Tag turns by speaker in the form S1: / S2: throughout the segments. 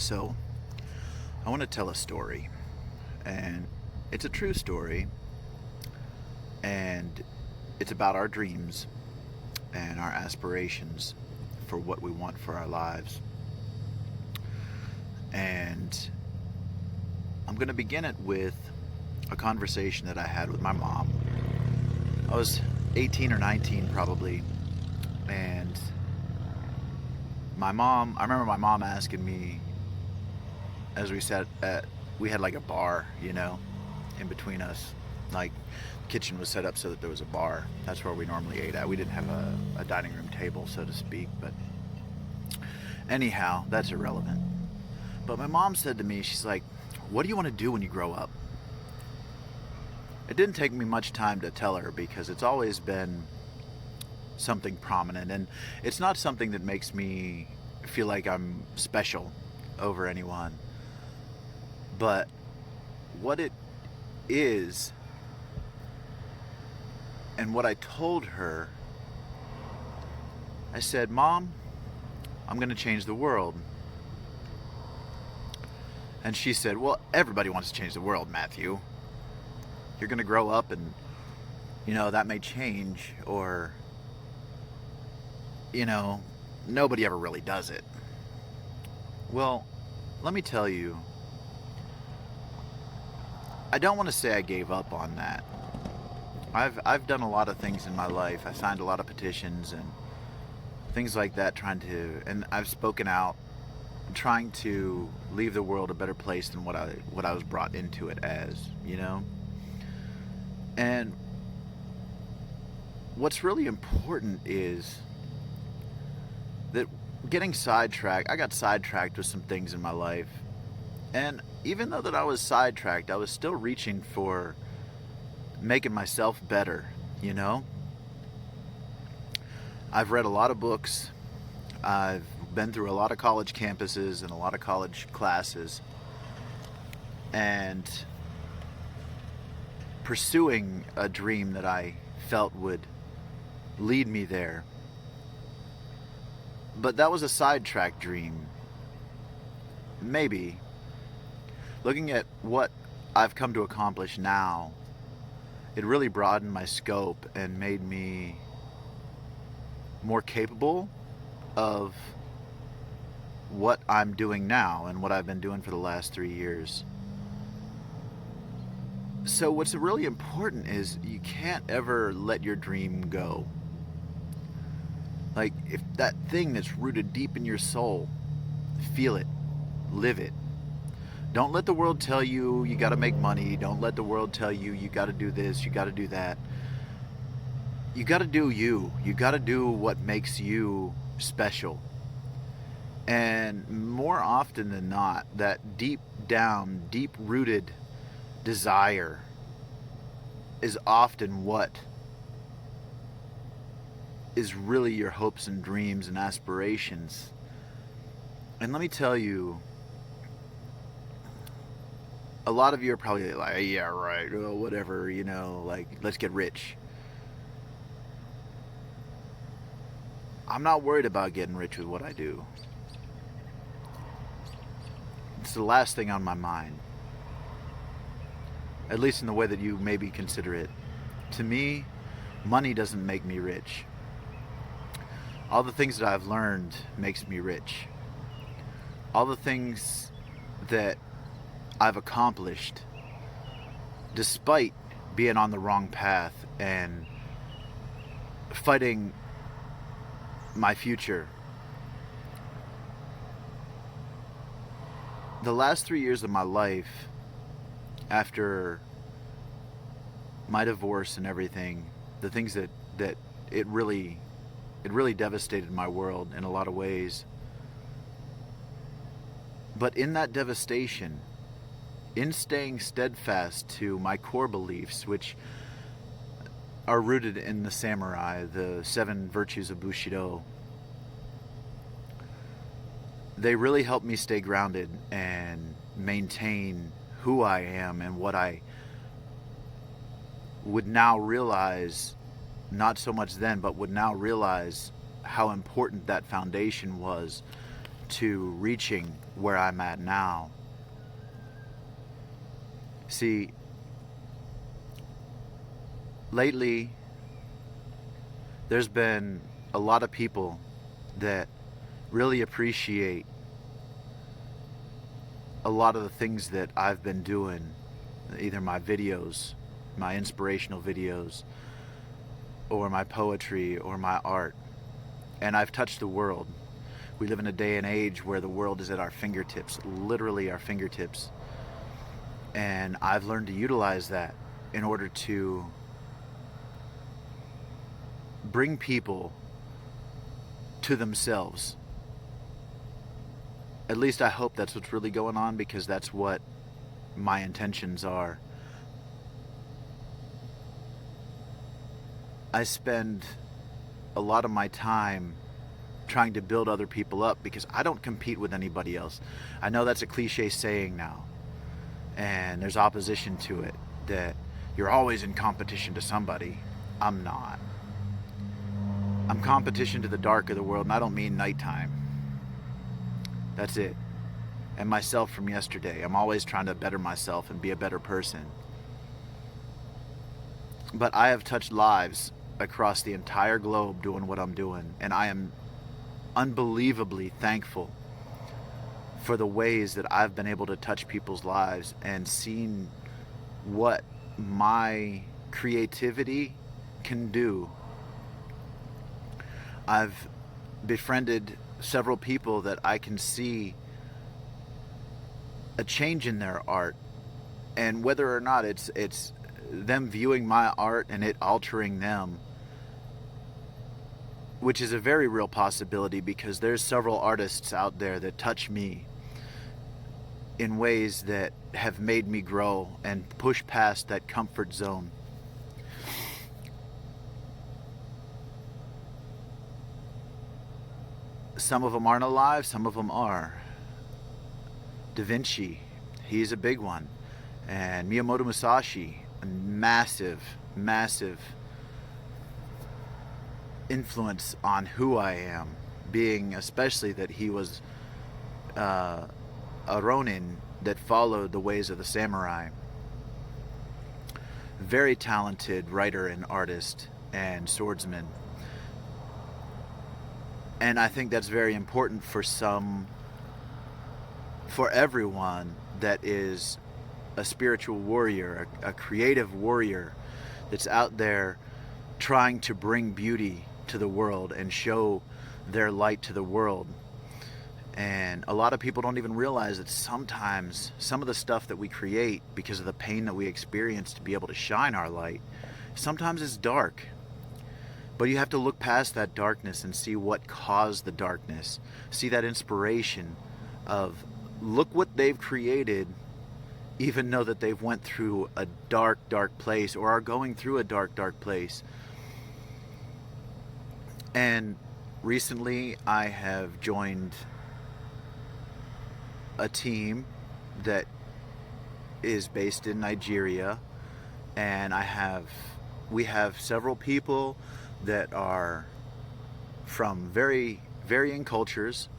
S1: So, I want to tell a story, and it's a true story, and it's about our dreams and our aspirations for what we want for our lives. And I'm going to begin it with a conversation that I had with my mom. I was 18 or 19 probably, and I remember my mom asking me as we sat at, we had like a bar, in between us. Like, the kitchen was set up so that there was a bar. That's where we normally ate at. We didn't have a dining room table, so to speak, but anyhow, that's irrelevant. But my mom said to me, she's like, "What do you want to do when you grow up?" It didn't take me much time to tell her because it's always been something prominent, and it's not something that makes me feel like I'm special over anyone. But what it is, and what I told her, I said, "Mom, I'm going to change the world." And she said, "Well, everybody wants to change the world, Matthew. You're going to grow up and, that may change, or, nobody ever really does it." Well, let me tell you, I don't want to say I gave up on that. I've done a lot of things in my life. I signed a lot of petitions and things like that, and I've spoken out, trying to leave the world a better place than what I was brought into it as. And what's really important is that I got sidetracked with some things in my life. And even though that I was sidetracked, I was still reaching for making myself better. I've read a lot of books. I've been through a lot of college campuses and a lot of college classes. And pursuing a dream that I felt would lead me there. But that was a sidetracked dream. Maybe. Looking at what I've come to accomplish now, it really broadened my scope and made me more capable of what I'm doing now and what I've been doing for the last 3 years. So what's really important is you can't ever let your dream go. Like, if that thing that's rooted deep in your soul, feel it, live it. Don't let the world tell you you got to make money. Don't let the world tell you you got to do this, you got to do that. You got to do you. You got to do what makes you special. And more often than not, that deep down, deep rooted desire is often what is really your hopes and dreams and aspirations. And let me tell you, a lot of you are probably like, "Yeah, right, well, whatever, like, let's get rich." I'm not worried about getting rich with what I do. It's the last thing on my mind. At least in the way that you maybe consider it. To me, money doesn't make me rich. All the things that I've learned makes me rich. All the things that I've accomplished, despite being on the wrong path and fighting my future. The last 3 years of my life, after my divorce and everything, the things that it really devastated my world in a lot of ways. But in that devastation, in staying steadfast to my core beliefs, which are rooted in the samurai, the 7 virtues of Bushido, they really helped me stay grounded and maintain who I am and what I would now realize, not so much then, but would now realize how important that foundation was to reaching where I'm at now. See, lately, there's been a lot of people that really appreciate a lot of the things that I've been doing, either my videos, my inspirational videos, or my poetry, or my art. And I've touched the world. We live in a day and age where the world is at our fingertips, literally our fingertips. And I've learned to utilize that in order to bring people to themselves. At least I hope that's what's really going on, because that's what my intentions are. I spend a lot of my time trying to build other people up because I don't compete with anybody else. I know that's a cliche saying now, and there's opposition to it, that you're always in competition to somebody. I'm not. I'm competition to the dark of the world, and I don't mean nighttime. That's it. And myself from yesterday. I'm always trying to better myself and be a better person. But I have touched lives across the entire globe doing what I'm doing, and I am unbelievably thankful for the ways that I've been able to touch people's lives and seen what my creativity can do. I've befriended several people that I can see a change in their art, and whether or not it's them viewing my art and it altering them, which is a very real possibility, because there's several artists out there that touch me in ways that have made me grow and push past that comfort zone. Some of them aren't alive, some of them are. Da Vinci, he's a big one. And Miyamoto Musashi, a massive influence on who I am, being especially that he was a Ronin that followed the ways of the samurai. Very talented writer and artist and swordsman. And I think that's very important for everyone that is a spiritual warrior, a creative warrior that's out there trying to bring beauty to the world and show their light to the world. And a lot of people don't even realize that sometimes some of the stuff that we create, because of the pain that we experience to be able to shine our light, sometimes it's dark. But you have to look past that darkness and see what caused the darkness. See that inspiration of, look what they've created, even though that they've went through a dark place, or are going through a dark place. And recently I have joined a team that is based in Nigeria, and we have several people that are from very varying cultures,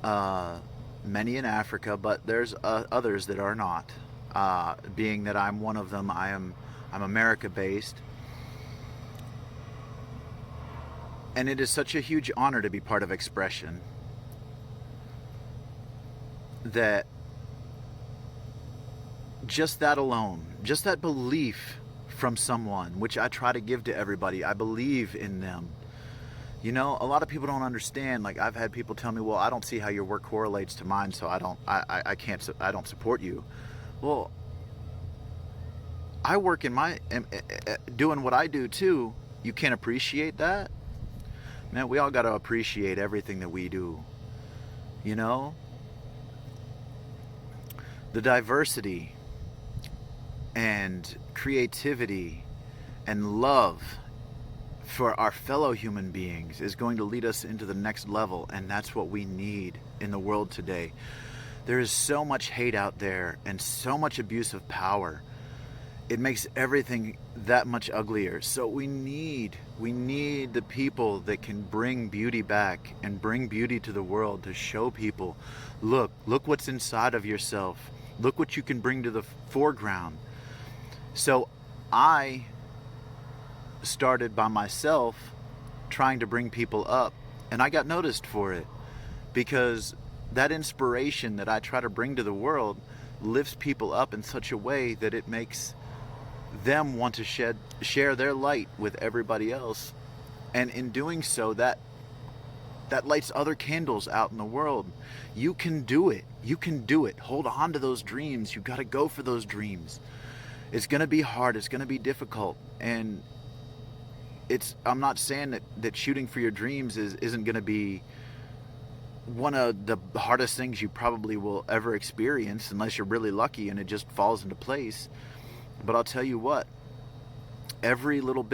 S1: many in Africa, but there's others that are not. Being that I'm one of them, I'm America based, and it is such a huge honor to be part of Expression that just that alone, just that belief from someone, which I try to give to everybody. I believe in them. You know, a lot of people don't understand. Like, I've had people tell me, well, I don't see how your work correlates to mine, so I don't support you. Well, I work in doing what I do too. You can't appreciate that? Man, we all got to appreciate everything that we do. You know? The diversity and creativity and love for our fellow human beings is going to lead us into the next level, and that's what we need in the world today. There is so much hate out there and so much abuse of power. It makes everything that much uglier. So we need We need the people that can bring beauty back and bring beauty to the world, to show people, look what's inside of yourself. Look what you can bring to the foreground. So I started by myself trying to bring people up, and I got noticed for it, because that inspiration that I try to bring to the world lifts people up in such a way that it makes them want to share their light with everybody else. And in doing so, that lights other candles out in the world. You can do it. You can do it. Hold on to those dreams. You got to go for those dreams. It's going to be hard. It's going to be difficult. And I'm not saying that shooting for your dreams isn't going to be one of the hardest things you probably will ever experience, unless you're really lucky and it just falls into place. But I'll tell you what, every little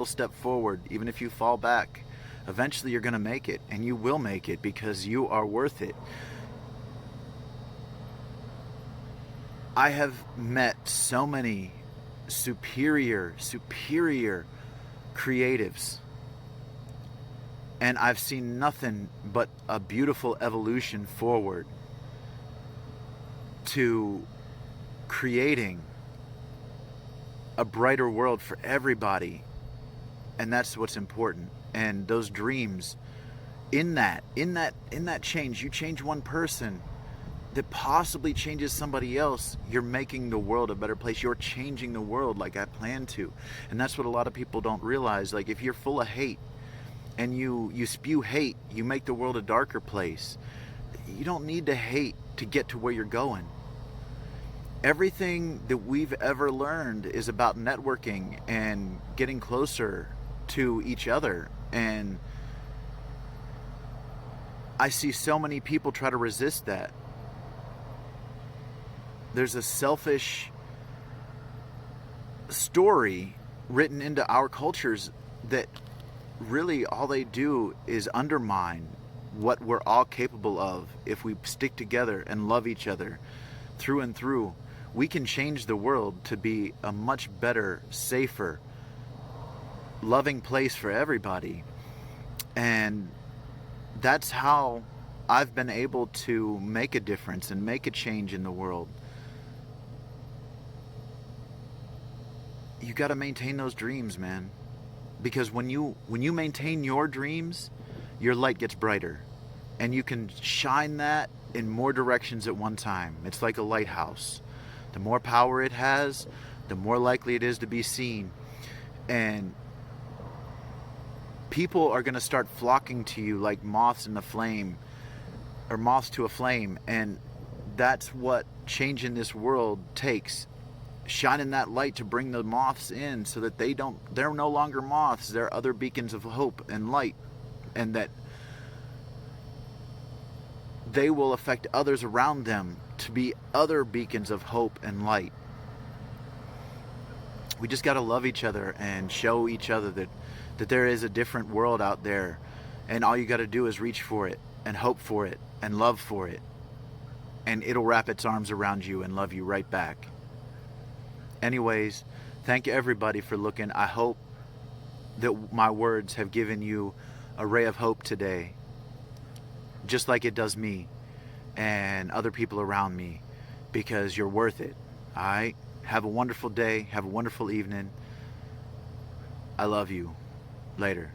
S1: step forward, even if you fall back, eventually you're going to make it, and you will make it, because you are worth it. I have met so many superior creatives, and I've seen nothing but a beautiful evolution forward to creating a brighter world for everybody. And that's what's important. And those dreams, in that change, you change one person that possibly changes somebody else, you're making the world a better place. You're changing the world like I plan to. And that's what a lot of people don't realize. Like, if you're full of hate and you spew hate, you make the world a darker place. You don't need to hate to get to where you're going. Everything that we've ever learned is about networking and getting closer to each other. And I see so many people try to resist that. There's a selfish story written into our cultures that really all they do is undermine what we're all capable of. If we stick together and love each other through and through, we can change the world to be a much better, safer, loving place for everybody. And that's how I've been able to make a difference and make a change in the world. You got to maintain those dreams, man. Because when you maintain your dreams, your light gets brighter, and you can shine that in more directions at one time. It's like a lighthouse. The more power it has, the more likely it is to be seen. And people are going to start flocking to you like moths in a flame, or moths to a flame. And that's what changing this world takes. Shining that light to bring the moths in, so that they're no longer moths, they're other beacons of hope and light, and that they will affect others around them to be other beacons of hope and light. We just got to love each other and show each other that there is a different world out there, and all you got to do is reach for it and hope for it and love for it, and it'll wrap its arms around you and love you right back. Anyways, thank you everybody for looking. I hope that my words have given you a ray of hope today, just like it does me and other people around me, because you're worth it. All right? Have a wonderful day. Have a wonderful evening. I love you. Later.